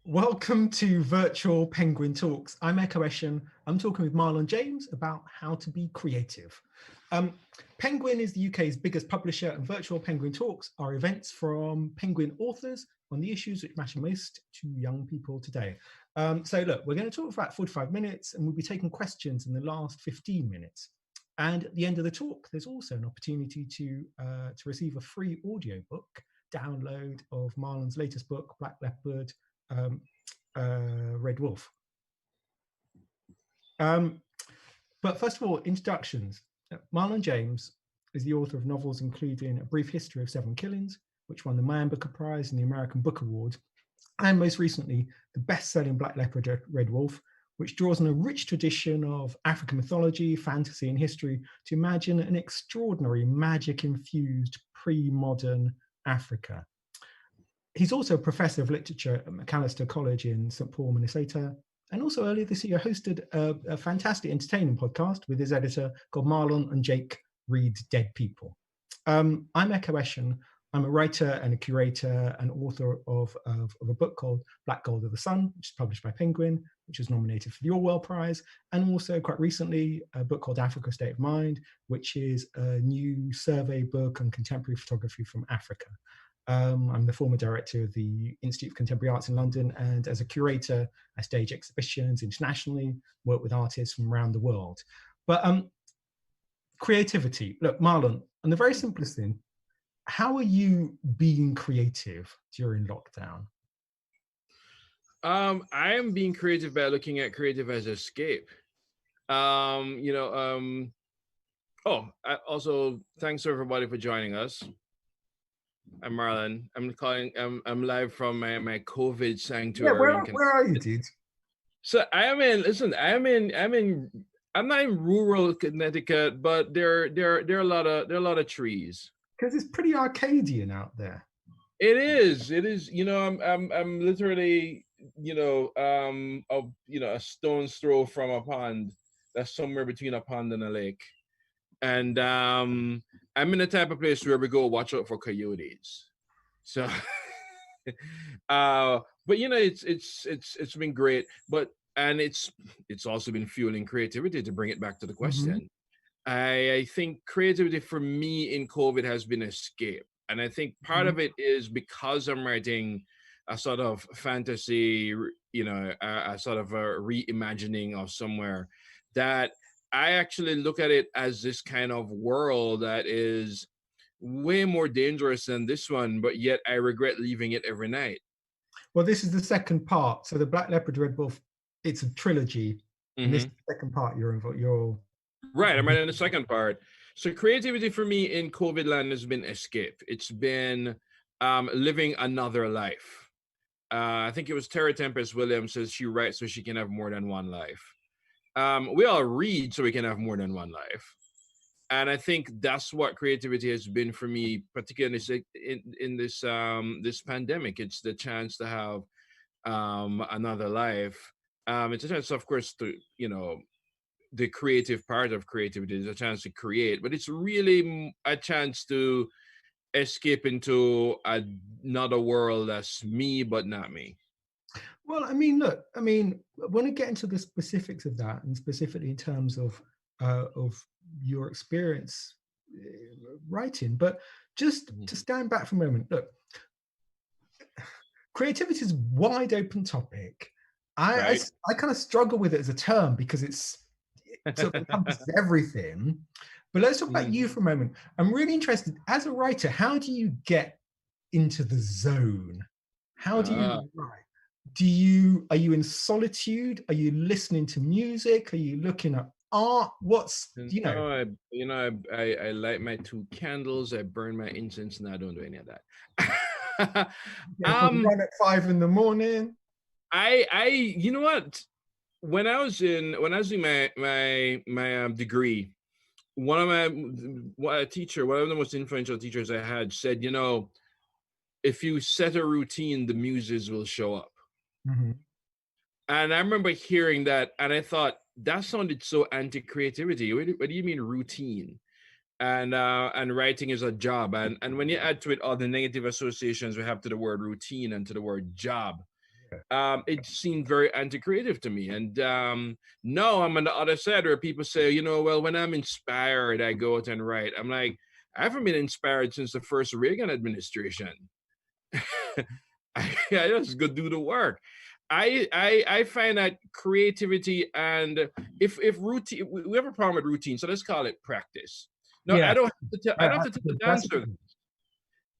Welcome to Virtual Penguin Talks. I'm Ekow Eshun. I'm talking with Marlon James about how to be creative. Penguin is the UK's biggest publisher, and Virtual Penguin Talks are events from Penguin authors on the issues which matter most to young people today. So look, we're going to talk for about 45 minutes and we'll be taking questions in the last 15 minutes. And at the end of the talk, there's also an opportunity to receive a free audiobook download of Marlon's latest book, Black Leopard, Red Wolf. But first of all, introductions. Marlon James is the author of novels including A Brief History of Seven Killings, which won the Man Booker Prize and the American Book Award, and most recently, the best-selling Black Leopard, Red Wolf, which draws on a rich tradition of African mythology, fantasy, and history to imagine an extraordinary magic-infused pre-modern Africa. He's also a professor of literature at Macalester College in St. Paul, Minnesota. And also earlier this year hosted a fantastic entertaining podcast with his editor called Marlon and Jake Read Dead People. I'm Ekow Eshun. I'm a writer and a curator and author of a book called Black Gold of the Sun, which is published by Penguin, which was nominated for the Orwell Prize. And also quite recently, a book called Africa State of Mind, which is a new survey book on contemporary photography from Africa. I'm the former director of the Institute of Contemporary Arts in London, and as a curator, I stage exhibitions internationally, work with artists from around the world. But creativity, look, Marlon, and the very simplest thing, how are you being creative during lockdown? I am being creative by looking at creative as escape. Also, thanks everybody for joining us. I'm Marlon. I'm live from my COVID sanctuary. Yeah, where are you, dude? So I'm not in rural Connecticut, but there are a lot of trees. Because it's pretty Arcadian out there. It is. I'm literally, a stone's throw from a pond that's somewhere between a pond and a lake. And I'm in the type of place where we go watch out for coyotes. So, but it's been great. And it's also been fueling creativity, to bring it back to the question. I think creativity for me in COVID has been escape. And I think part of it is because I'm writing a sort of fantasy, a sort of a reimagining of somewhere, that I actually look at it as this kind of world that is way more dangerous than this one, but yet I regret leaving it every night. Well, this is the second part. So the Black Leopard, Red Wolf, it's a trilogy. And this is the second part you're Right, I'm right in the second part. So creativity for me in COVID land has been escape. It's been living another life. I think it was Terry Tempest Williams says she writes so she can have more than one life. We all read so we can have more than one life. And I think that's what creativity has been for me, particularly in this this pandemic. It's the chance to have another life. It's a chance, of course, to, the creative part of creativity is a chance to create, but it's really a chance to escape into another world that's me, but not me. Well, I mean, look, when I get into the specifics of that, and specifically in terms of your experience writing, but just to stand back for a moment, look, creativity is a wide open topic. I kind of struggle with it as a term because it sort of encompasses everything. But let's talk about you for a moment. I'm really interested, as a writer, how do you get into the zone? How do you write? Are you in solitude? Are you listening to music? Are you looking at art? I light my 2 candles, I burn my incense, and I don't do any of that. Run at 5 in. You know what? When I was doing my degree, one of the most influential teachers I had said, if you set a routine, the muses will show up. And I remember hearing that, and I thought that sounded so anti-creativity. What do you mean routine? And writing is a job, and when you add to it all the negative associations we have to the word routine and to the word job, it seemed very anti-creative to me. And now I'm on the other side where people say, you know, well, when I'm inspired, I go out and write. I'm like, I haven't been inspired since the first Reagan administration. I just go do the work. I find that creativity, and if routine, we have a problem with routine, so let's call it practice. No, Yeah. I don't have to tell a That's dancer.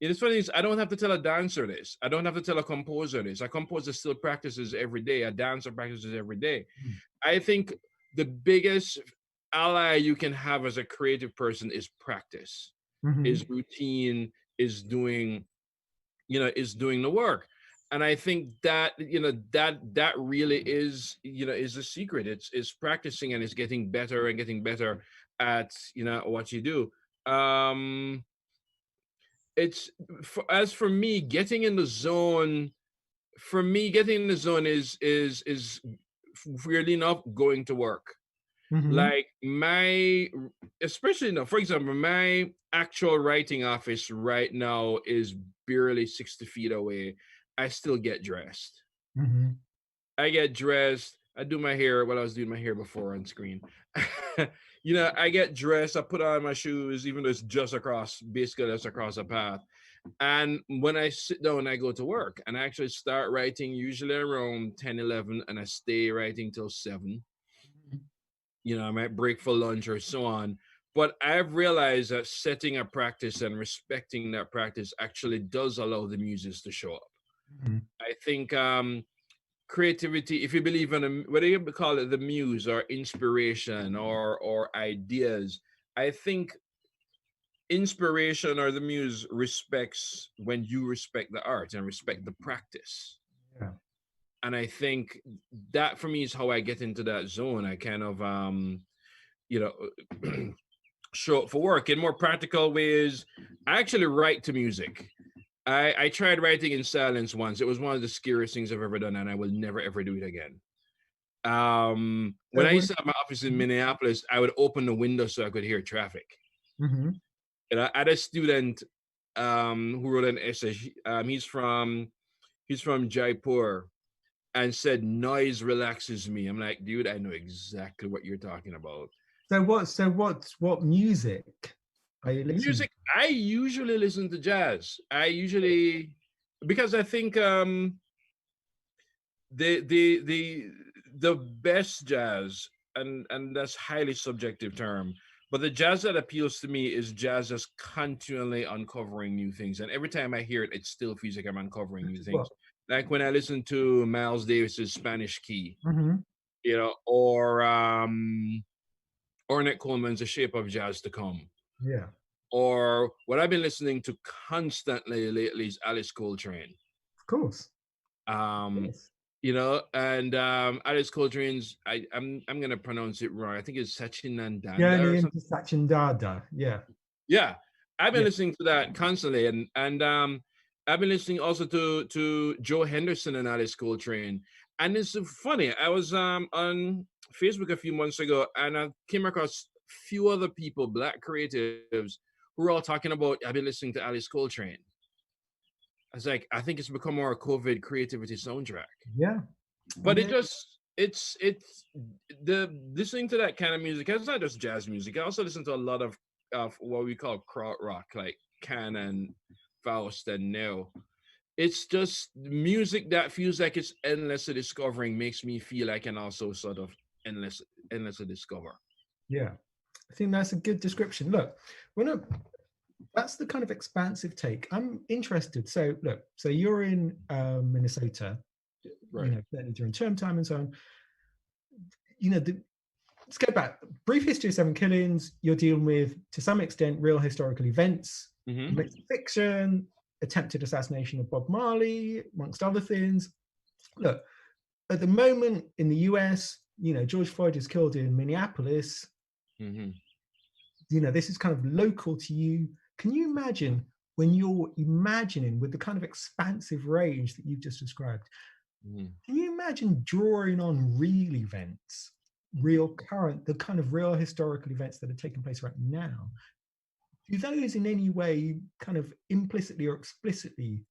It's funny is I don't have to tell a dancer this. I don't have to tell a composer this. A composer still practices every day. A dancer practices every day. I think the biggest ally you can have as a creative person is practice, is routine, is doing, you know, is doing the work. And I think that, you know, that really is, you know, is the secret. It's practicing, and it's getting better and getting better at, you know, what you do. It's as for me, getting in the zone, for me getting in the zone is weirdly enough going to work. Like my, especially now, for example, my actual writing office right now is barely 60 feet away. I still get dressed. I get dressed. I do my hair. Well, I was doing my hair before on screen. You know, I get dressed. I put on my shoes, even though it's just across, basically just across the path. And when I sit down, I go to work, and I actually start writing usually around 10, 11, and I stay writing till 7. You know, I might break for lunch or so on. But I've realized that setting a practice and respecting that practice actually does allow the muses to show up. I think creativity, if you believe in whether you call it the muse or inspiration or ideas, I think inspiration or the muse respects when you respect the art and respect the practice. Yeah. And I think that for me is how I get into that zone. I kind of you know show up for work in more practical ways. I actually write to music. I tried writing in silence once. It was one of the scariest things I've ever done, and I will never ever do it again. When I used to have my office in Minneapolis, I would open the window so I could hear traffic. And I had a student who wrote an essay. He's from Jaipur, and said noise relaxes me. I'm like, dude, I know exactly what you're talking about. What music are you listening? Music, I usually listen to jazz. I usually, because I think the best jazz, and that's highly subjective term, but the jazz that appeals to me is jazz that's continually uncovering new things. And every time I hear it, it still feels like I'm uncovering new things. Like when I listen to Miles Davis's Spanish Key, you know, or Ornette Coleman's The Shape of Jazz to Come. Yeah. Or what I've been listening to constantly lately is Alice Coltrane. Of course. Yes. You know, and Alice Coltrane's, I'm gonna pronounce it wrong. I think it's Sachinandanda. Journey into Sachinandanda. Yeah. Yeah. I've been listening to that constantly, and I've been listening also to Joe Henderson and Alice Coltrane. And it's funny. I was on Facebook a few months ago, and I came across a few other people, Black creatives, who were all talking about, I've been listening to Alice Coltrane. I was like, I think it's become more a COVID creativity soundtrack. Yeah. But it's the listening to that kind of music. It's not just jazz music. I also listen to a lot of what we call kraut rock, like Can and Faust and Neo. It's just music that feels like it's endlessly discovering, makes me feel I can also sort of endlessly discover. Yeah, I think that's a good description. Look, that's the kind of expansive take. I'm interested. So look, so you're in Minnesota, right? You know, during term time and so on. You know, let's go back. Brief history of 7 killings. You're dealing with, to some extent, real historical events, mixed fiction, attempted assassination of Bob Marley, amongst other things. Look, at the moment in the US, you know, George Floyd is killed in Minneapolis. You know, this is kind of local to you. Can you imagine when you're imagining with the kind of expansive range that you've just described? Can you imagine drawing on real events, the kind of real historical events that are taking place right now? Do those in any way kind of implicitly or explicitly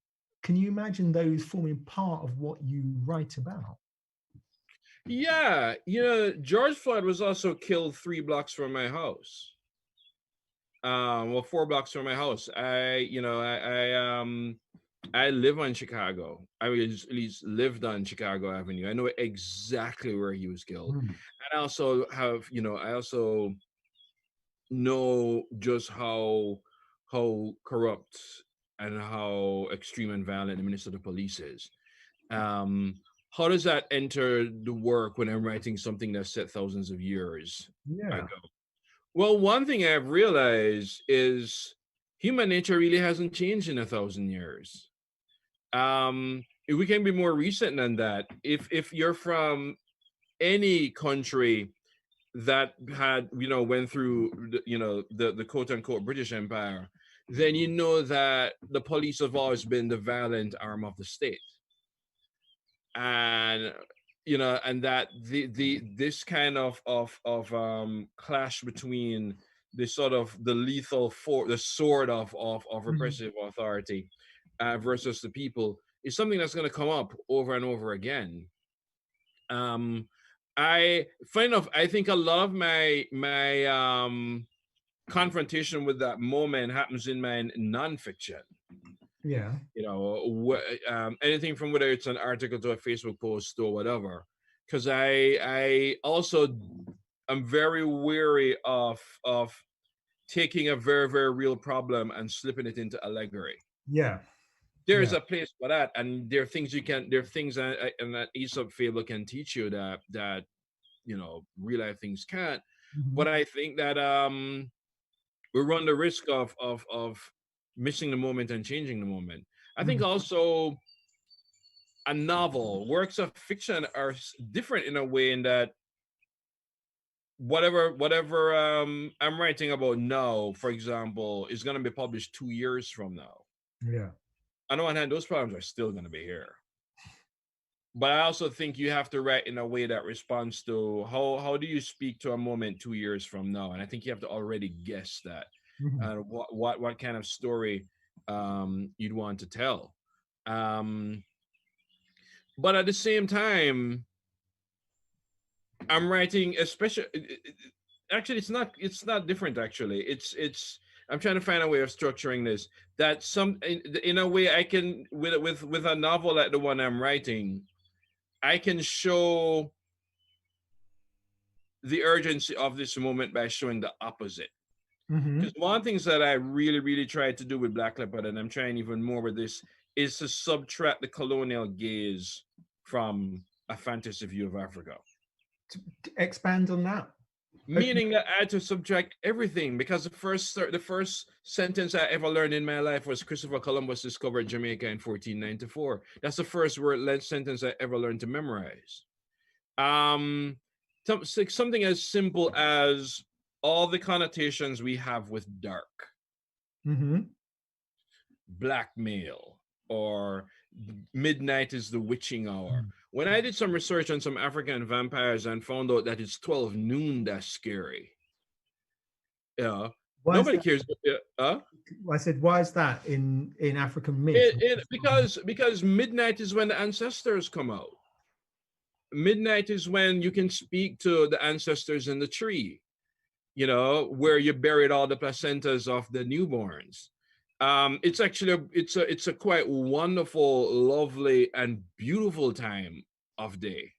can you imagine those forming part of what you write about? Yeah, George Floyd was also killed 3 blocks from my house. Well, 4 blocks from my house. I live on Chicago. I mean, at least lived on Chicago Avenue. I know exactly where he was killed. Mm. And I also have, I also know just how corrupt and how extreme and violent the Minnesota police is. Um, how does that enter the work when I'm writing something that's set thousands of years Yeah. ago? Well, one thing I've realized is human nature really hasn't changed in 1,000 years. If we can be more recent than that. If you're from any country that had went through the quote unquote British Empire, then you know that the police have always been the violent arm of the state, and and that the this kind of clash between the sort of the lethal for the sword of Mhm. repressive authority versus the people is something that's going to come up over and over again. um I funny enough, I think a lot of my confrontation with that moment happens in my nonfiction. Yeah. Anything from whether it's an article to a Facebook post or whatever, because I also am very wary of taking a very, very real problem and slipping it into allegory. Yeah. There's Yeah. a place for that, and there are things that Aesop fable can teach you that real life things can't. Mhm. But I think that we run the risk of missing the moment and changing the moment. I think Mhm. also a novel, works of fiction are different in a way in that whatever I'm writing about now, for example, is going to be published 2 years from now. Yeah. On the one hand, those problems are still going to be here. But I also think you have to write in a way that responds to how do you speak to a moment 2 years from now, and I think you have to already guess that, Mhm. and what kind of story you'd want to tell. Um, but at the same time, I'm writing, especially. Actually, it's not different. Actually, it's. I'm trying to find a way of structuring this. That in a way I can with a novel like the one I'm writing, I can show the urgency of this moment by showing the opposite. Because Mhm. one of the things that I really, really tried to do with Black Leopard, and I'm trying even more with this, is to subtract the colonial gaze from a fantasy view of Africa. To expand on that. Open. Meaning that I had to subtract everything, because the first sentence I ever learned in my life was Christopher Columbus discovered Jamaica in 1494. That's the first sentence I ever learned to memorize. Um, something as simple as all the connotations we have with dark, Mhm. blackmail, or midnight is the witching hour. Mm. When I did some research on some African vampires and found out that it's 12 noon, that's scary. Yeah, Why is nobody that? cares. I said, why is that in African myth? Because midnight is when the ancestors come out. Midnight is when you can speak to the ancestors in the tree, where you buried all the placentas of the newborns. It's actually it's a quite wonderful, lovely, and beautiful time of day,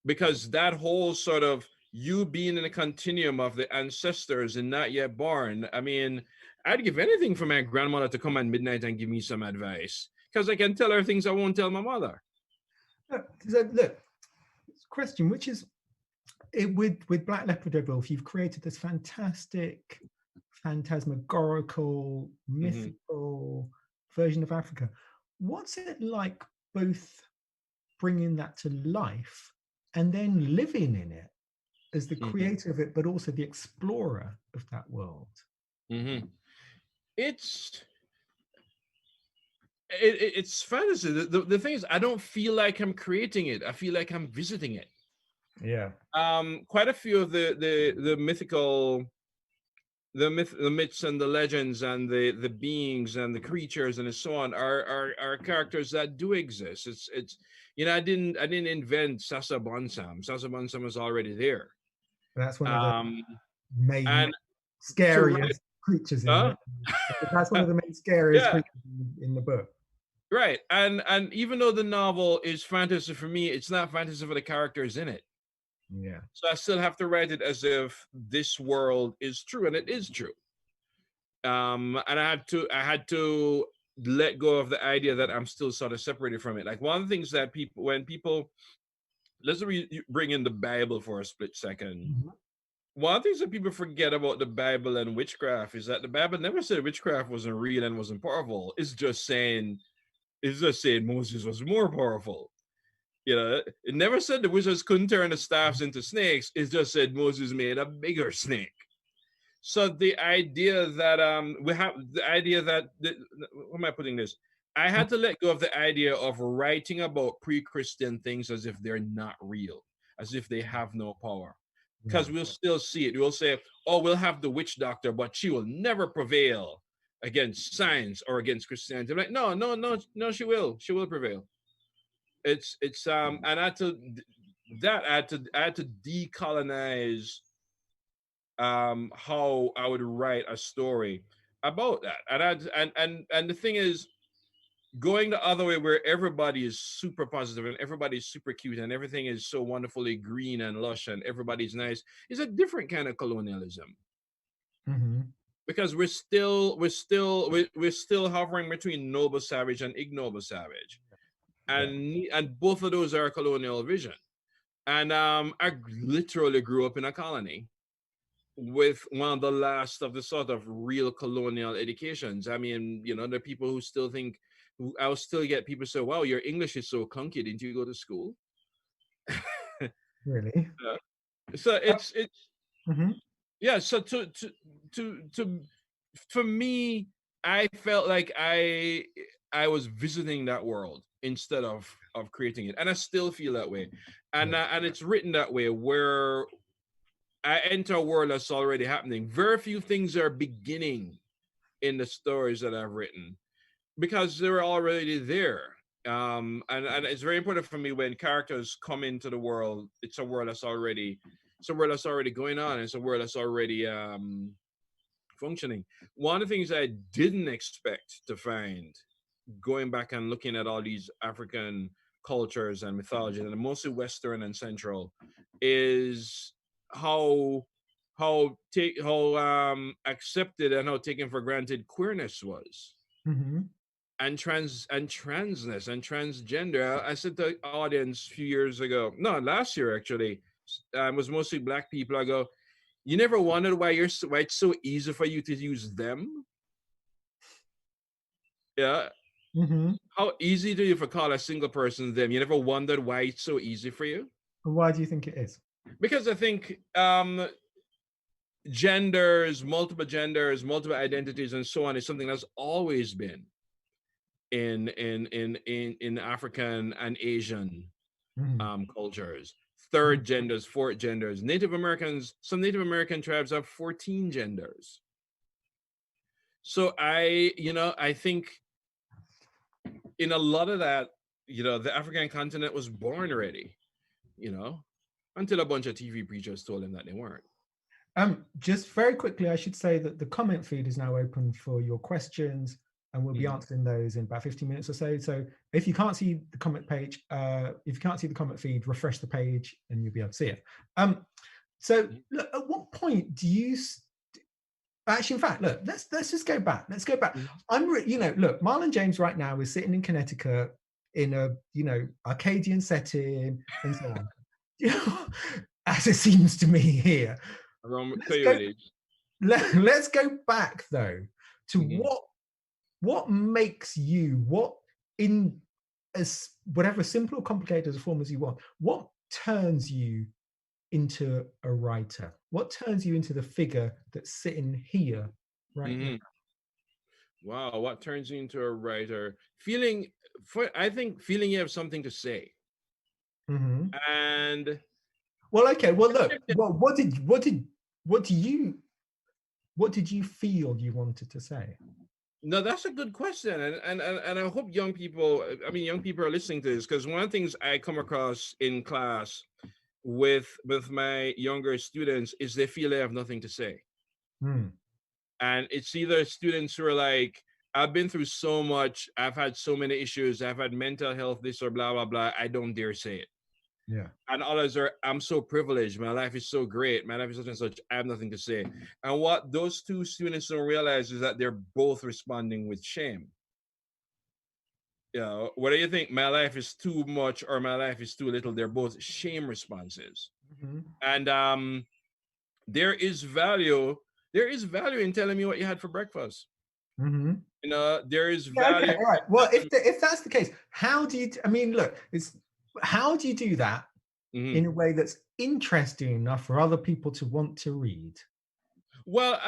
because that whole sort of you being in a continuum of the ancestors and not yet born. I mean, I'd give anything for my grandmother to come at midnight and give me some advice, because I can tell her things I won't tell my mother. Look, question, which is with Black Leopard Wolf, you've created this fantastic, phantasmagorical, Mm-hmm. mythical version of Africa. What's it like both bringing that to life and then living in it as the Mm-hmm. creator of it, but also the explorer of that world? Mm-hmm. It's it's fantasy. The thing is, I don't feel like I'm creating it. I feel like I'm visiting it. Yeah. Quite a few of the mythical the myths and the legends and the beings and the creatures and so on are characters that do exist. It's I didn't invent Sasa Bonsam. Sasa Bonsam was already there. That's one of the Um main and to write scariest creatures in huh? the. That's one of the main scariest Yeah, creatures in the book. right. And even though the novel is fantasy for me, it's not fantasy for the characters in it. Yeah. So I still have to write it as if this world is true, and it is true. And I had to let go of the idea that I'm still sort of separated from it. Like one of the things that when people let's bring in the Bible for a split second. Mhm. One of the things that people forget about the Bible and witchcraft is that the Bible never said witchcraft wasn't real and wasn't powerful. It's just saying Moses was more powerful. It never said the wizards couldn't turn the staffs into snakes. It just said Moses made a bigger snake. So the idea that how am I putting this? I had to let go of the idea of writing about pre-Christian things as if they're not real, as if they have no power. Because Yeah. we'll still see it. We'll say, oh, we'll have the witch doctor, but she will never prevail against science or against Christianity. I'm like, no, no, no, no, she will. She will prevail. It's and I had to decolonize how I would write a story about that. And the thing is, going the other way where everybody is super positive and everybody's super cute and everything is so wonderfully green and lush and everybody's nice is a different kind of colonialism, Mm-hmm. because we're still hovering between noble savage and ignoble savage, Yeah. and both of those are a colonial vision. And I literally grew up in a colony with one of the last of the sort of real colonial educations. I mean, there are people who still think, who I'll still get people say, "Wow, your English is so clunky. Didn't you go to school?" Really. Uh, so it's Mm-hmm. yeah. So to for me, I felt like I was visiting that world instead of creating it, and I still feel that way. And Yeah. and it's written that way where I enter a world that's already happening. Very few things are beginning in the stories that I've written because they're already there. And it's very important for me when characters come into the world. It's a world that's already going on. It's a world that's already functioning. One of the things I didn't expect to find going back and looking at all these African cultures and mythologies, and mostly Western and Central, is how how accepted and how taken for granted queerness was, Mm-hmm. and transness and transgender. I said to the audience a few years ago, no, last year actually, it was mostly black people. I go, you never wondered why it's so easy for you to use them? Yeah. Mm-hmm. How easy do you for call a single person them? You never wondered why it's so easy for you? And why do you think it is? Because I think multiple identities, and so on is something that's always been in African and Asian Mm-hmm. cultures. Third genders, fourth genders. Some Native American tribes have 14 genders. So I think in a lot of that, the African continent was born already, you know, until a bunch of TV preachers told him that they weren't. Just very quickly, I should say that the comment feed is now open for your questions, and we'll be answering those in about 15 minutes or so. So if you can't see the comment page, if you can't see the comment feed, refresh the page and you'll be able to see it. So look, at what point do you actually, in fact, look, let's just go back. Let's go back. Look, Marlon James right now is sitting in Connecticut in a, Arcadian setting and so on. As it seems to me here. Around Let's go, coyotes. let's go back though to Mhm. what makes you, what in as whatever simple or complicated as a form as you want, what turns you into a writer? What turns you into the figure that's sitting here right now? Mhm. Wow, what turns you into a writer? I think feeling you have something to say. Mhm. And Well, okay. Well, look. Well, what do you? What did you feel you wanted to say? No, that's a good question, and I hope young people. I mean, young people are listening to this, because one of the things I come across in class with my younger students is they feel they have nothing to say, Hmm. and it's either students who are like, "I've been through so much, I've had so many issues, I've had mental health, this or blah blah blah. I don't dare say it." Yeah. And others are, "I'm so privileged, my life is so great, my life is such and such, I have nothing to say." And what those two students don't realize is that they're both responding with shame. You know, whether you think my life is too much or my life is too little, they're both shame responses. Hmm. And there is value, there is value in telling me what you had for breakfast. Hmm. You know, there is Yeah, okay, value all right. Well, in if that's the case, how do you? I mean, look, it's how do you do that Mhm. in a way that's interesting enough for other people to want to read? Well,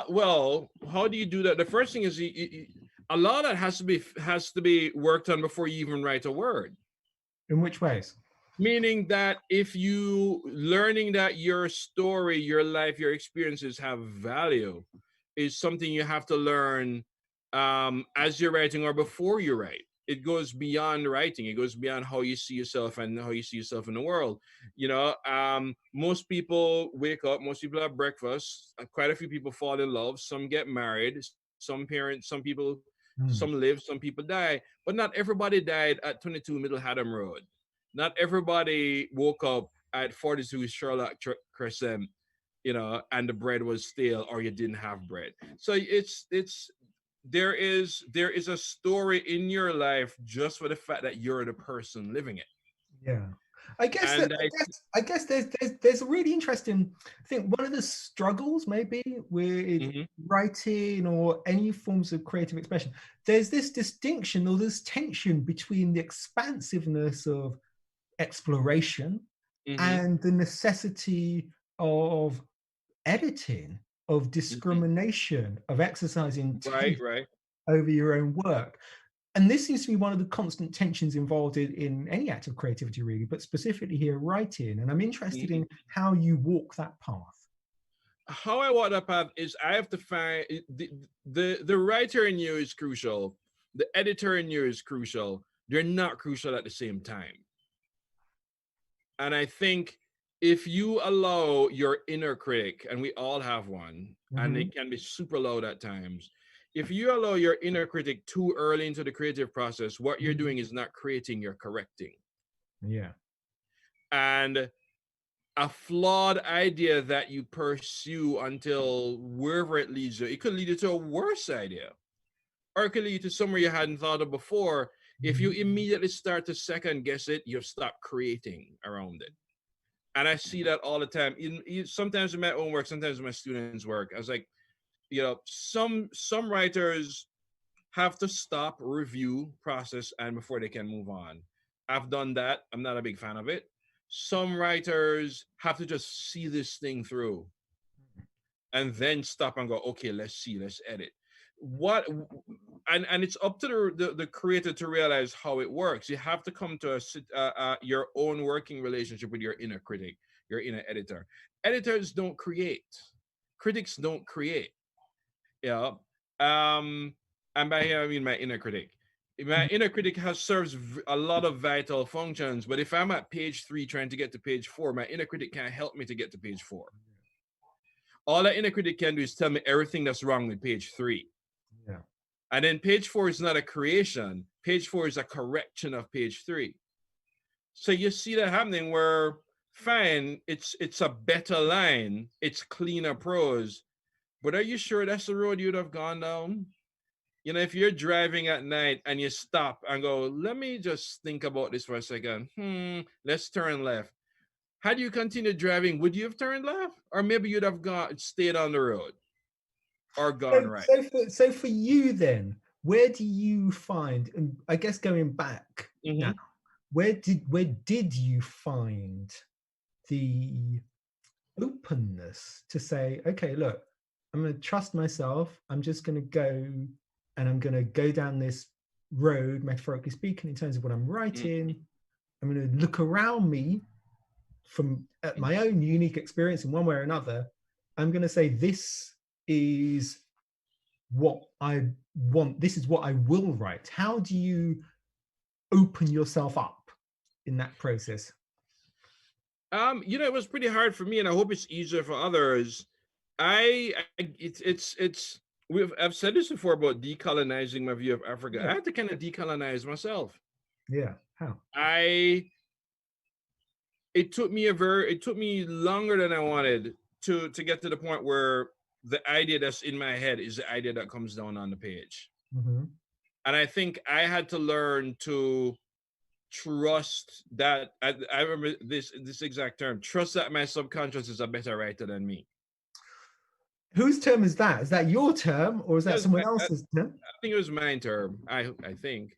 well, how do you do that? The first thing is a lot of that has to be worked on before you even write a word. In which ways? Meaning that if you learning that your story, your life, your experiences have value is something you have to learn as you're writing or before you write. It goes beyond writing. It goes beyond how you see yourself and how you see yourself in the world. You know, most people wake up, most people have breakfast. Quite a few people fall in love. Some get married. Some parents, some people, Hmm. some live, some people die. But not everybody died at 22 Middle Haddam Road. Not everybody woke up at 42 Sherlock Crescent, you know, and the bread was stale or you didn't have bread. So it's there is a story in your life just for the fact that you're the person living it. Yeah. I guess that And I I guess there's a really interesting. I think one of the struggles maybe with Mhm, writing or any forms of creative expression, there's this distinction or this tension between the expansiveness of exploration mhm, and the necessity of editing, of mhm. discrimination, of exercising Right, taste right. over your own work. And this seems to be one of the constant tensions involved in any act of creativity, really, but specifically here, writing. And I'm interested Mhm. in how you walk that path. How I walk that path is I have to find the writer in you is crucial. The editor in you is crucial. They're not crucial at the same time. And I think if you allow your inner critic, and we all have one, and Mm-hmm. it can be super loud at times, if you allow your inner critic too early into the creative process, what you're Mm-hmm. doing is not creating, you're correcting. Yeah. And a flawed idea that you pursue until wherever it leads you, it could lead you to a worse idea, or it could lead you to somewhere you hadn't thought of before. If you Mm-hmm. immediately start to second guess it, you've stopped creating around it. And I see that all the time. Sometimes in my own work, sometimes in my students' work. I was like, you know, some writers have to stop, review, process, and before they can move on. I've done that. I'm not a big fan of it. Some writers have to just see this thing through and then stop and go, okay, let's see, let's edit. What and it's up to the creator to realize how it works. You have to come to your own working relationship with your inner critic, your inner editor. Editors don't create, critics don't create. Yeah. um and by here I mean my inner critic. My inner critic has serves a lot of vital functions, but if I'm at page 3 trying to get to page 4, my inner critic can't help me to get to page 4. All that inner critic can do is tell me everything that's wrong with page 3. Yeah. And then page 4 is not a creation. Page 4 is a correction of page 3. So you see that happening where fine, it's a better line, it's cleaner prose, but are you sure that's the road you'd have gone down? You know, if you're driving at night and you stop and go, let me just think about this for a second. Let's turn left. Had you continued driving, would you have turned left? Or maybe you'd have gone stayed on the road or gone right. So for you then, where do you find, and I guess going back now, Mhm. where did you find the openness to say, okay, look, I'm going to trust myself. I'm just going to go and I'm going to go down this road, metaphorically speaking, in terms of what I'm Mhm. writing. I'm going to look around me from at my own unique experience in one way or another. I'm going to say this. is what I want. This is what I will write. How do you open yourself up in that process? It was pretty hard for me, and I hope it's easier for others. It's I've said this before about decolonizing my view of Africa. Yeah. I had to kind of decolonize myself. Yeah. How? It took me longer than I wanted to get to the point where the idea that's in my head is the idea that comes down on the page. Mm-hmm. And I think I had to learn to trust that I remember this exact term, trust that my subconscious is a better writer than me. Whose term is that? Is that your term or is that someone else's term? I think it was my term. I think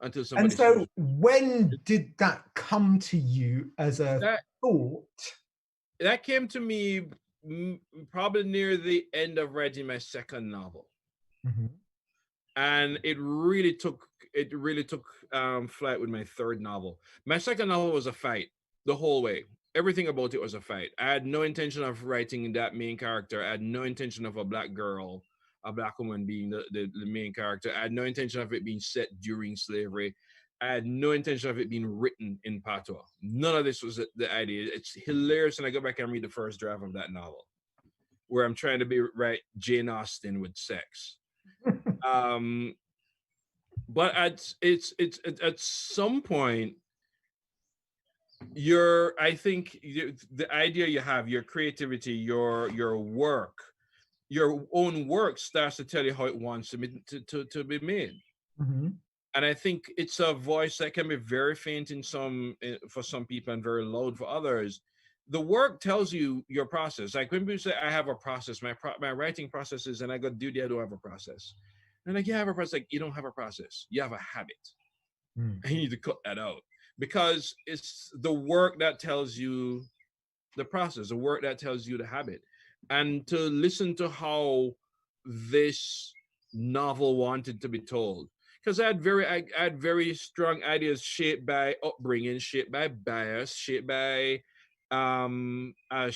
until somebody. And so when did that come to you as a thought? That came to me probably near the end of writing my second novel. Mm-hmm. And it really took flight with my third novel. My second novel was a fight the whole way. Everything about it was a fight. I had no intention of writing that main character. I had no intention of a black girl, a black woman being the main character. I had no intention of it being set during slavery. I had no intention of it being written in patois. None of this was the idea. It's hilarious, and I go back and read the first draft of that novel, where I'm trying to write Jane Austen with sex. But at some point, I think the idea you have, your creativity, your work, your own work starts to tell you how it wants to be made. Mm-hmm. And I think it's a voice that can be very faint for some people and very loud for others. The work tells you your process. Like when people say, I have a process, my writing process is, and I got duty, I don't have a process. And like, yeah, I have a process. Like, you don't have a process. You have a habit. And you need to cut that out, because it's the work that tells you the process, the work that tells you the habit. And to listen to how this novel wanted to be told, because I had very strong ideas shaped by upbringing, shaped by bias, shaped by a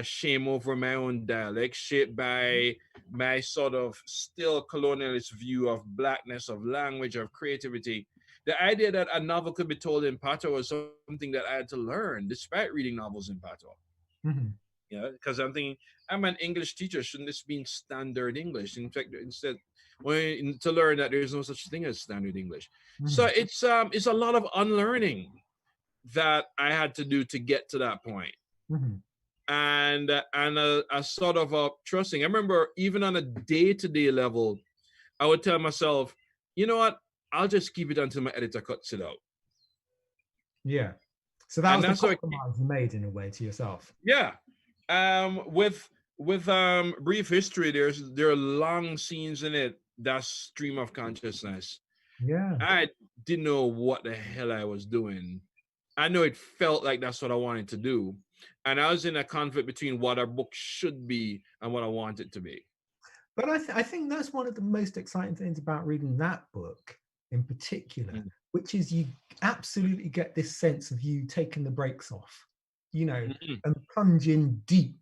shame over my own dialect, shaped by my sort of still colonialist view of blackness, of language, of creativity. The idea that a novel could be told in patois was something that I had to learn, despite reading novels in patois. Mm-hmm. Yeah, because I'm thinking, I'm an English teacher. Shouldn't this be in standard English? In fact, instead, to learn that there's no such thing as standard English. Mm-hmm. So it's a lot of unlearning that I had to do to get to that point. Mm-hmm. And a sort of a trusting. I remember even on a day-to-day level, I would tell myself, you know what? I'll just keep it until my editor cuts it out. Yeah. So that was the compromise you made in a way to yourself. Yeah. With Brief History, there are long scenes in it that stream of consciousness. Yeah. I didn't know what the hell I was doing. I know it felt like that's what I wanted to do. And I was in a conflict between what a book should be and what I want it to be. But I think that's one of the most exciting things about reading that book in particular, which is you absolutely get this sense of you taking the brakes off, and plunging deep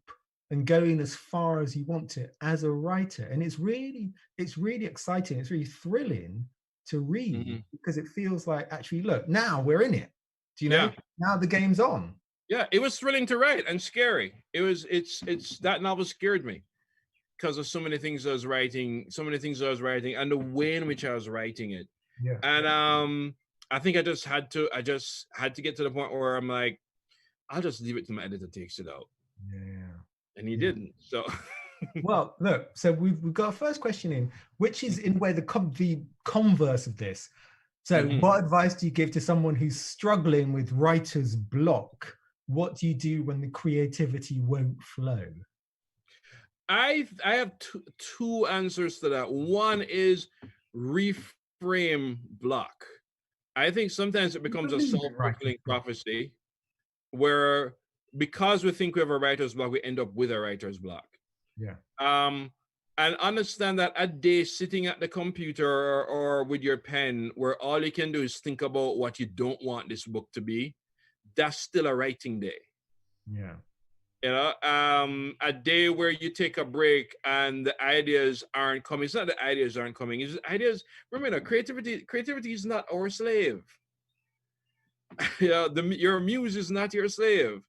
and going as far as you want to as a writer. And it's really exciting. It's really thrilling to read because it feels like, actually, look, now we're in it. Do you know? Now the game's on. Yeah, it was thrilling to write and scary. It's that novel scared me because of so many things I was writing, and the way in which I was writing it. Yeah. And I think I just had to get to the point where I'm like, I'll just leave it to my editor takes it out. Yeah. And he didn't. So well, look, so we've got a first question in, which is in a way the converse of this. So what advice do you give to someone who's struggling with writer's block? What do you do when the creativity won't flow? I have two answers to that. One is reframe block. I think sometimes it becomes a self-fulfilling prophecy where, because we think we have a writer's block, we end up with a writer's block. Yeah. And understand that a day sitting at the computer or with your pen where all you can do is think about what you don't want this book to be, that's still a writing day. Yeah. A day where you take a break and the ideas aren't coming. It's not the ideas aren't coming. It's just ideas. Remember, creativity is not our slave. Your muse is not your slave.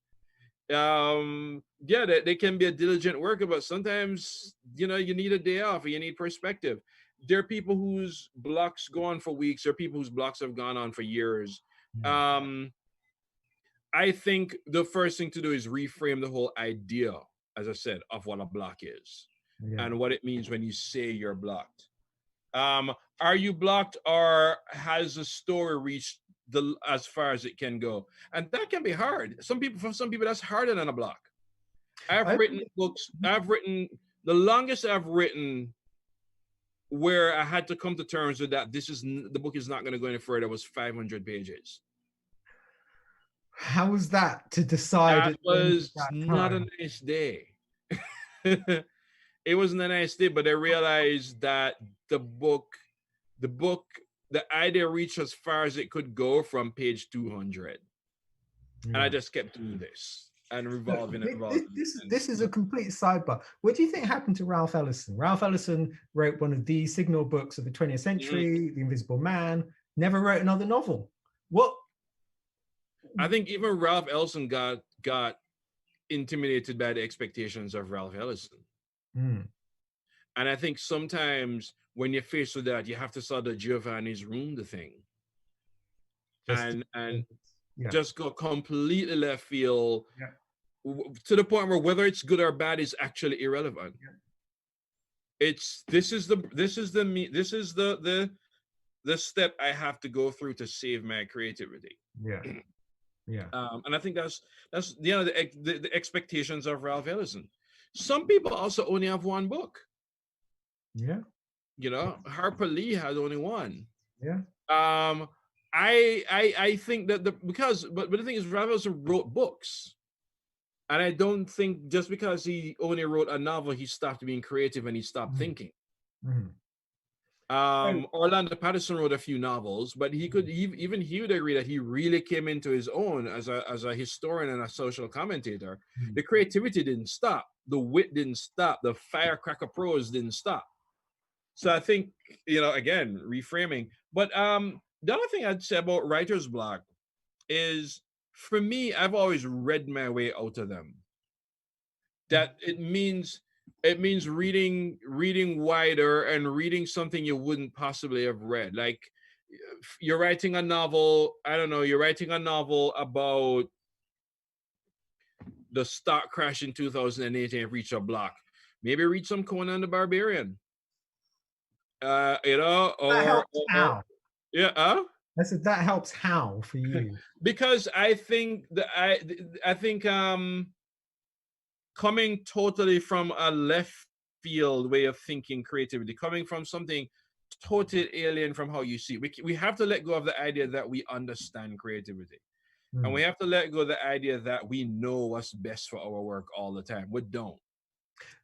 Yeah, they can be a diligent worker, but sometimes you need a day off or you need perspective. There are people whose blocks go on for weeks. There are people whose blocks have gone on for years. um I think the first thing to do is reframe the whole idea, as I said, of what a block is Yeah. and what it means when you say you're blocked. um are you blocked, or has the story reached the as far as it can go? And that can be hard. For some people that's harder than a block. I've I, written books. I've written the longest I've written where I had to come to terms with that. The book is not going to go any further. Was 500 pages. how was that to decide That at the end of was that not a time? nice day. It wasn't a nice day, but I realized that the book, the idea reached as far as it could go from page 200, and I Yeah. just kept doing this and Look, revolving and This, revolving. this, And this is a complete sidebar. What do you think happened to Ralph Ellison? Ralph Ellison wrote one of the signal books of the 20th Mhm. century, The Invisible Man, never wrote another novel. What? I think even Ralph Ellison got intimidated by the expectations of Ralph Ellison. Hmm. And I think sometimes when you're faced with that, you have to sort of Giovanni's room the thing Just, and yeah. just go completely left field Yeah. to the point where whether it's good or bad is actually irrelevant. Yeah. It's the step I have to go through to save my creativity. Yeah. Yeah. And I think that's the expectations of Ralph Ellison. Some people also only have one book. Yeah. Harper Lee had only one. Yeah. Um, I think that but the thing is, Ralph Ellison wrote books, and I don't think just because he only wrote a novel, he stopped being creative and he stopped Mm. thinking. Mm. So, Orlando Patterson wrote a few novels, but even he would agree that he really came into his own as a historian and a social commentator. mm. The creativity didn't stop, the wit didn't stop, the firecracker prose didn't stop. So I think, again, reframing. But the other thing I'd say about writer's block is, for me, I've always read my way out of them. That it means reading wider and reading something you wouldn't possibly have read. Like, you're writing a novel, I don't know, you're writing a novel about the stock crash in 2008 and reach a block. Maybe read some Conan the Barbarian. that Or, helps how? yeah, I said that helps how for you? because I think coming totally from a left field way of thinking creativity, coming from something totally alien from how you see it, we have to let go of the idea that we understand creativity, and Mm. we have to let go of the idea that we know what's best for our work all the time. We don't.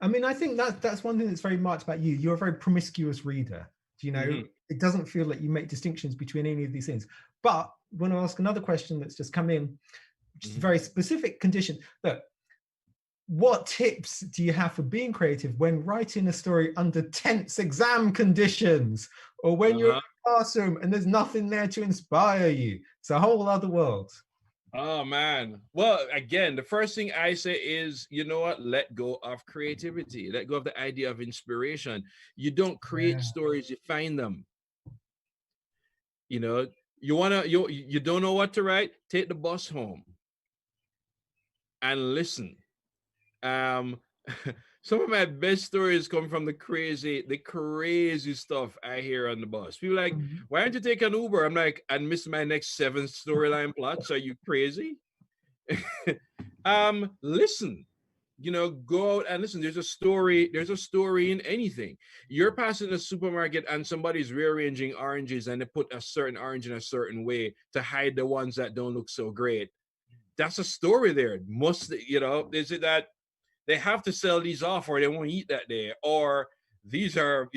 I mean, I think that's one thing that's very much about you. You're a very promiscuous reader. Mhm. It doesn't feel like you make distinctions between any of these things. But I want to ask another question that's just come in, which is a very specific condition. Look, what tips do you have for being creative when writing a story under tense exam conditions, or when you're in a classroom and there's nothing there to inspire you? It's a whole other world. Oh man. Well, again, the first thing I say is, you know what? Let go of creativity. Let go of the idea of inspiration. You don't create Yeah. stories, you find them. You know, you don't know what to write, take the bus home and listen. Um some of my best stories come from the crazy stuff I hear on the bus. People are like, Mhm. why don't you take an Uber? I'm like, and miss my next 7 storyline plots. Are you crazy? Listen, go out and listen. There's a story in anything. You're passing a supermarket and somebody's rearranging oranges and they put a certain orange in a certain way to hide the ones that don't look so great. That's a story there. Is it that they have to sell these off or they won't eat that day, or these are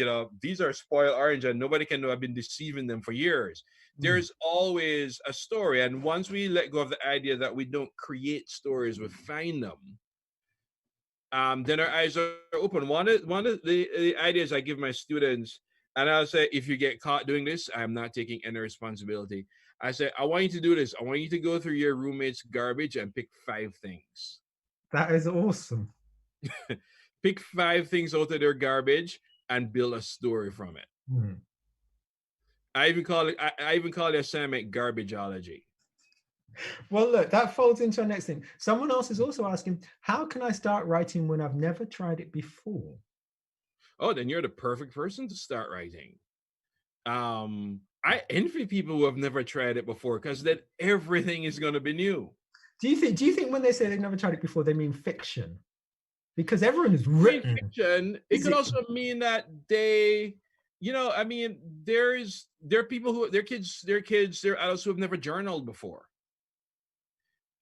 spoiled orange and nobody can know I've been deceiving them for years. Mm. There's always a story, and once we let go of the idea that we don't create stories, we find them, then our eyes are open. One of the ideas I give my students, and I'll say, if you get caught doing this, I'm not taking any responsibility. I say, I want you to do this. I want you to go through your roommate's garbage and pick 5 things. That is awesome. Pick 5 things out of their garbage and build a story from it. Hmm. I even call the assignment garbageology. Well, look, that folds into our next thing. Someone else is also asking, how can I start writing when I've never tried it before? Oh, then you're the perfect person to start writing. I envy people who have never tried it before, because then everything is going to be new. Do you think when they say they've never tried it before, they mean fiction? Because everyone has written fiction. It could also mean that they, I mean, there are people who their adults who have never journaled before.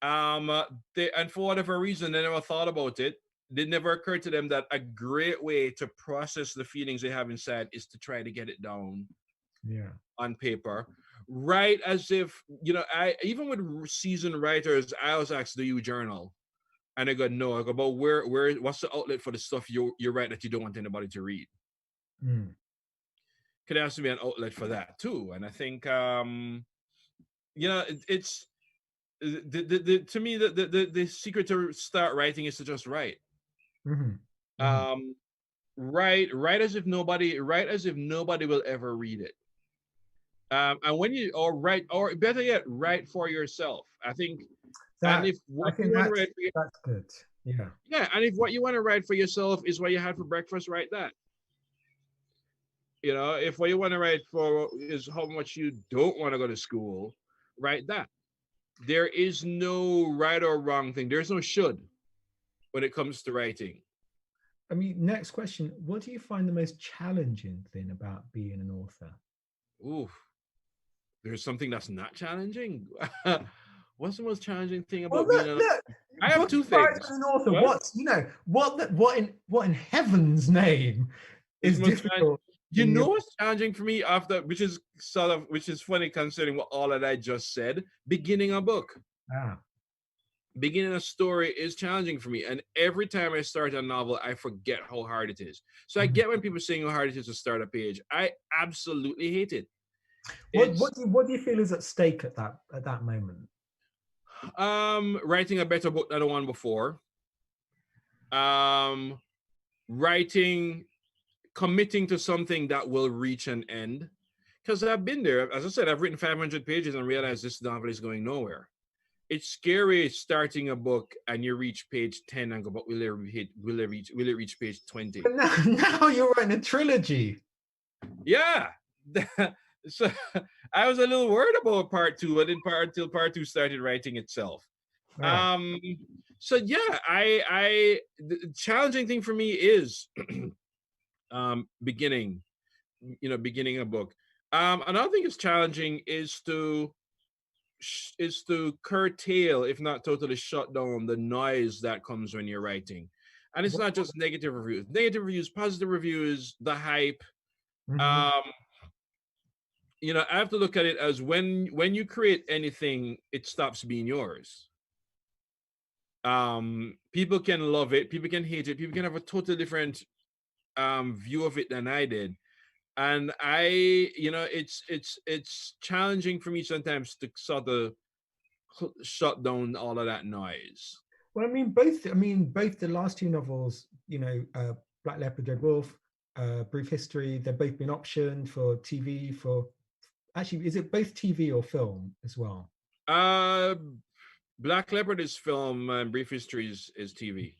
And for whatever reason, they never thought about it. It never occurred to them that a great way to process the feelings they have inside is to try to get it down on paper. Right, as if, I even with seasoned writers, I always ask, do you journal? And I go, no. I go, but what's the outlet for the stuff you write that you don't want anybody to read? Could there has to be an outlet for that too. And I think it's to me the secret to start writing is to just write. Write as if nobody will ever read it. And when you or better yet, write for yourself. I think that's good. Yeah, and if what you want to write for yourself is what you had for breakfast, write that. If what you want to write for is how much you don't want to go to school, write that. There is no right or wrong thing. There's no should when it comes to writing. I mean, next question. What do you find the most challenging thing about being an author? Ooh, there's something that's not challenging. What's the most challenging thing about being an author? I have 2 things. An author, what in heaven's name is difficult? What's challenging for me which is funny considering what all that I just said. Beginning a book. Beginning a story is challenging for me, and every time I start a novel, I forget how hard it is. So I get when people saying how hard it is to start a page. I absolutely hate it. What do you feel is at stake at that moment? Writing a better book than the one before. Committing to something that will reach an end. Because I've been there. As I said, I've written 500 pages and realized this novel is going nowhere. It's scary starting a book and you reach page 10 and go, but will it reach page 20? But now you're writing a trilogy. Yeah. So I was a little worried about part 2, but until part 2 started writing itself. So yeah, the challenging thing for me is beginning a book. Another thing that's challenging is to curtail, if not totally shut down, the noise that comes when you're writing. And it's not just negative reviews, positive reviews, the hype. I have to look at it as when you create anything, it stops being yours. People can love it, people can hate it, people can have a totally different view of it than I did. And it's challenging for me sometimes to sort of shut down all of that noise. Well, I mean, both the last 2 novels, Black Leopard, Red Wolf, Brief History, they've both been optioned for TV. Actually, is it both TV or film as well? Black Leopard is film and Brief History is TV.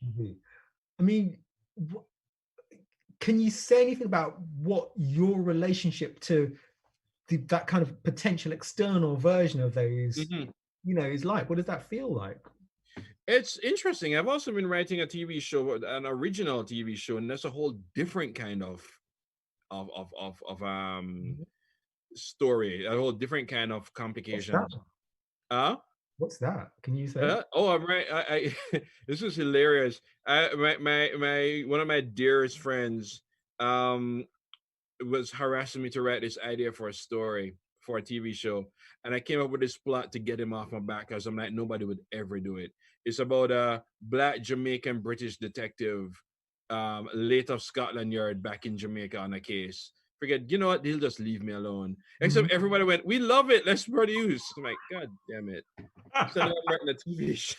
I mean, can you say anything about what your relationship to that kind of potential external version of those, is like? What does that feel like? It's interesting. I've also been writing a TV show, an original TV show, and that's a whole different kind of story, a whole different kind of complication. What's that? Can you say? I'm right. I this is hilarious. My one of my dearest friends was harassing me to write this idea for a story for a TV show, and I came up with this plot to get him off my back because I'm like, nobody would ever do it. It's about a black Jamaican British detective, late of Scotland Yard back in Jamaica on a case. Forget, you know what? He'll just leave me alone. Except everybody went, we love it. Let's produce. I'm like, God damn it. So now I'm writing a TV show.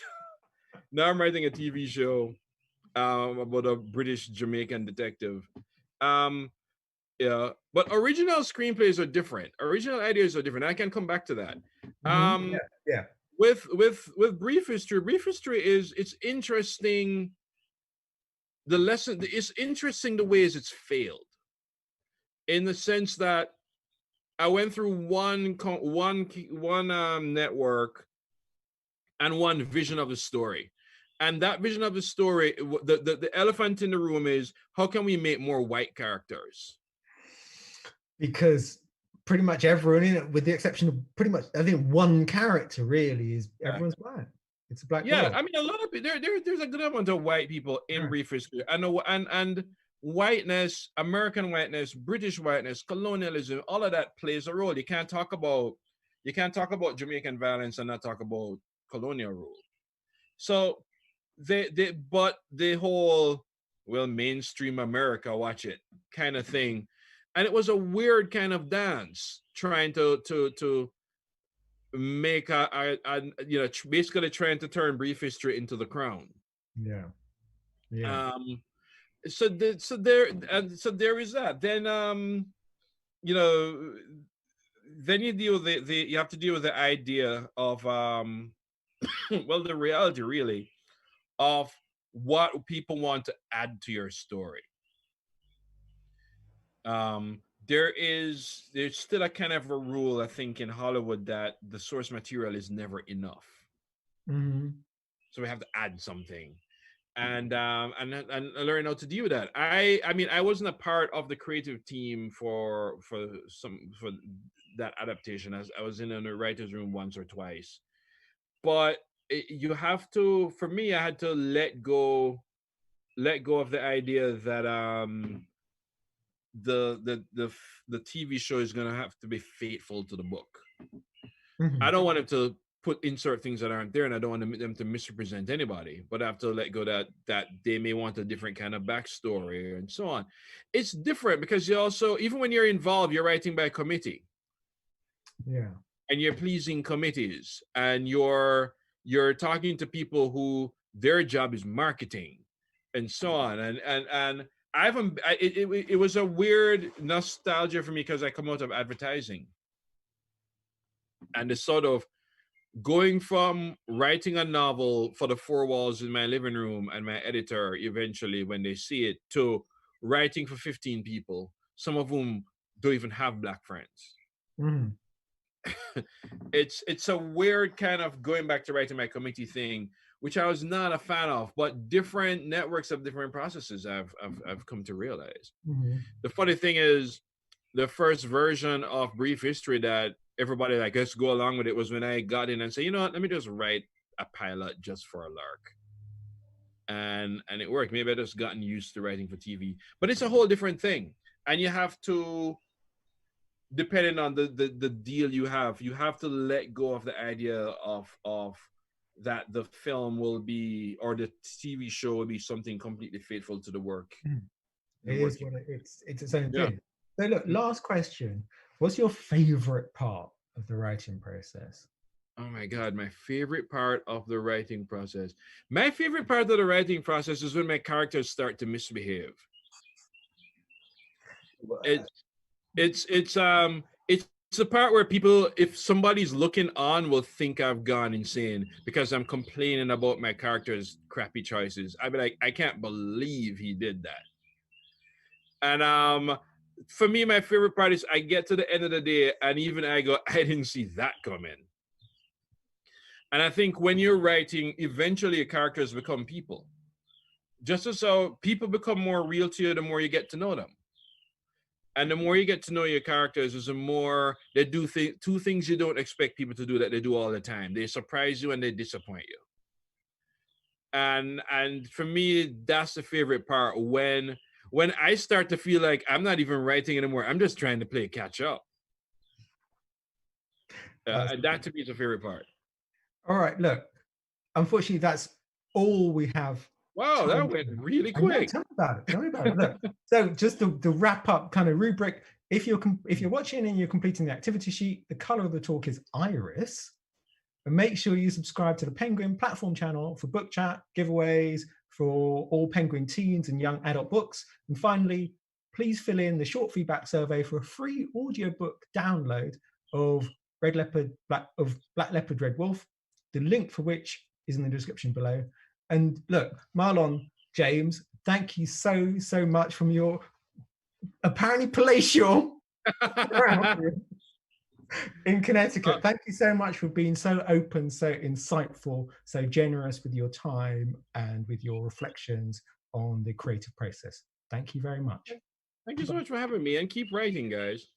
Now I'm writing a TV show about a British Jamaican detective. Yeah, but original screenplays are different. Original ideas are different. I can come back to that. Yeah. With brief history is it's interesting. The lesson it's interesting the ways it's failed, in the sense that I went through one network and one vision of the story. And that vision of the story, the elephant in the room is, how can we make more white characters? Because pretty much everyone in it, with the exception of pretty much, I think one character really is everyone's black. It's a black world. I mean, a lot of there's a good amount of white people in brief history. And whiteness, American whiteness, British whiteness, colonialism, all of that plays a role. You can't talk about Jamaican violence and not talk about colonial rule. So but the whole, well, mainstream America, watch it kind of thing. And it was a weird kind of dance trying to make basically trying to turn brief history into The Crown. Yeah. So there is that. Then then you deal with you have to deal with the idea of well, the reality really of what people want to add to your story. There's still a kind of a rule, I think, in Hollywood that the source material is never enough. So we have to add something, and learn how to deal with that. I mean, I wasn't a part of the creative team for that adaptation. As I was in a writer's room once or twice, but you have to. For me, I had to let go of the idea that the TV show is gonna have to be faithful to the book. I don't want him to insert things that aren't there, and I don't want them to misrepresent anybody. But I have to let go that they may want a different kind of backstory and so on. It's different because you also, even when you're involved, you're writing by committee. Yeah. And you're pleasing committees, and you're talking to people who their job is marketing, and so on. And it was a weird nostalgia for me because I come out of advertising, and the sort of going from writing a novel for the four walls in my living room and my editor eventually when they see it, to writing for 15 people, some of whom don't even have black friends. It's a weird kind of going back to writing my committee thing, which I was not a fan of, but different networks of different processes I've come to realize. The funny thing is, the first version of brief history that everybody like, let's go along with it, was when I got in and said, you know what, let me just write a pilot just for a lark. And it worked. Maybe I just gotten used to writing for TV, but it's a whole different thing. And you have to, depending on the deal you have to let go of the idea of that the film will be, or the TV show will be, something completely faithful to the work. It's its own thing. So look, last question. What's your favorite part of the writing process? Oh my God, my favorite part of the writing process. My favorite part of the writing process is when my characters start to misbehave. It's the part where people, if somebody's looking on, will think I've gone insane because I'm complaining about my character's crappy choices. I'd be like, I can't believe he did that. And for me, my favorite part is I get to the end of the day and even I go, I didn't see that coming. And I think when you're writing, eventually your characters become people. Just as how people become more real to you, the more you get to know them. And the more you get to know your characters, is the more they do two things you don't expect people to do that they do all the time. They surprise you and they disappoint you. And for me, that's the favorite part, when I start to feel like I'm not even writing anymore. I'm just trying to play catch up. And that to me is a favorite part. All right, look, unfortunately, that's all we have. Wow, that went really I know, quick. tell me about it. Tell me about it. Look, so just the wrap up kind of rubric. If you're watching and you're completing the activity sheet, the color of the talk is iris. And make sure you subscribe to the Penguin platform channel for book chat, giveaways for all Penguin teens and young adult books. And finally, please fill in the short feedback survey for a free audiobook download of Black Leopard, Red Wolf, the link for which is in the description below. And look, Marlon James, thank you so much from your apparently palatial in Connecticut. Thank you so much for being so open, so insightful, so generous with your time and with your reflections on the creative process. Thank you very much. Thank you so much for having me, and keep writing, guys.